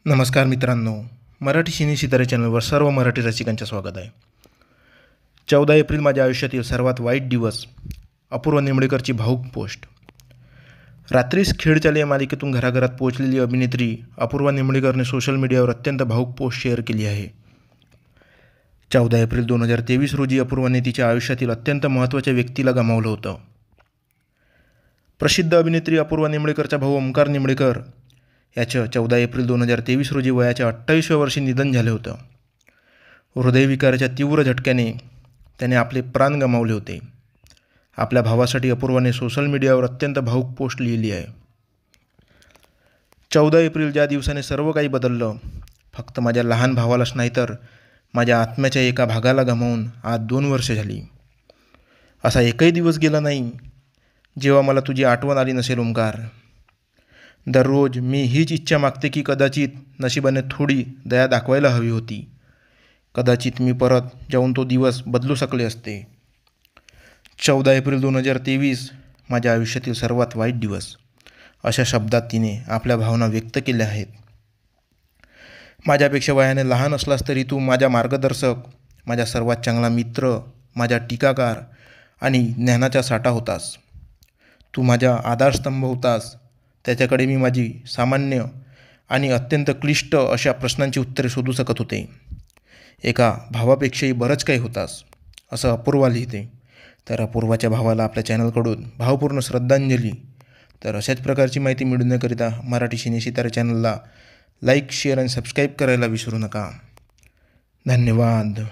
नमस्कार मित्रांनो, मराठी सिने सितारे चॅनलवर सर्व मराठी रसिकांचे स्वागत आहे. 14 एप्रिल माझ्या आयुष्यातील सर्वात वाईट दिवस. अपूर्वा निंबळेकरची भावूक पोस्ट. रात्रीच खेळ चाले या मालिकेतून घराघरात पोहोचलेली अभिनेत्री अपूर्वा निंबळेकरने सोशल मीडियावर अत्यंत भावूक पोस्ट शेअर केली आहे. 14 एप्रिल 2023 रोजी अपूर्वाने तिच्या आयुष्यातील अत्यंत महत्त्वाच्या व्यक्तीला गमावलं होतं. प्रसिद्ध अभिनेत्री अपूर्वा निंबळेकरचा भाऊ ओमकार निंबळेकर याचं 14 एप्रिल 2023 रोजी वयाच्या 28व्या वर्षी निधन झाले होतं. हृदयविकाराच्या तीव्र झटक्याने त्याने आपले प्राण गमावले होते. आपल्या भावासाठी अपूर्वाने सोशल मीडियावर अत्यंत भावूक पोस्ट लिहिली आहे. 14 एप्रिल ज्या दिवसाने सर्व काही बदललं, फक्त माझ्या लहान भावालाच नाही तर माझ्या आत्म्याच्या एका भागाला गमावून आज 2 वर्ष झाली. असा एकही दिवस गेला नाही जेव्हा मला तुझी आठवण आली नसेल ओमकार. दररोज मी हीच इच्छा मागते की कदाचित नशिबाने थोडी दया दाखवायला हवी होती. कदाचित मी परत जाऊन तो दिवस बदलू शकले असते. 14 एप्रिल 2023 माझ्या आयुष्यातील सर्वात वाईट दिवस, अशा शब्दात तिने आपल्या भावना व्यक्त केल्या आहेत. माझ्यापेक्षा वयाने लहान असलास तरी तू माझा मार्गदर्शक, माझा सर्वात चांगला मित्र, माझा टीकाकार आणि ज्ञानाचा साठा होतास. तू माझा आधारस्तंभ होतास. त्याच्याकडे मी माझी सामान्य आणि अत्यंत क्लिष्ट अशा प्रश्नांची उत्तरे शोधू शकत होते. एका भावापेक्षाही बरंच काही होतास, असं अपूर्वा लिहिते. तर अपूर्वाच्या भावाला आपल्या चॅनलकडून भावपूर्ण श्रद्धांजली. तर अशाच प्रकारची माहिती मिळवण्याकरिता मराठी सिने सितारे चॅनलला लाईक, शेअर आणि सबस्क्राईब करायला विसरू नका. धन्यवाद.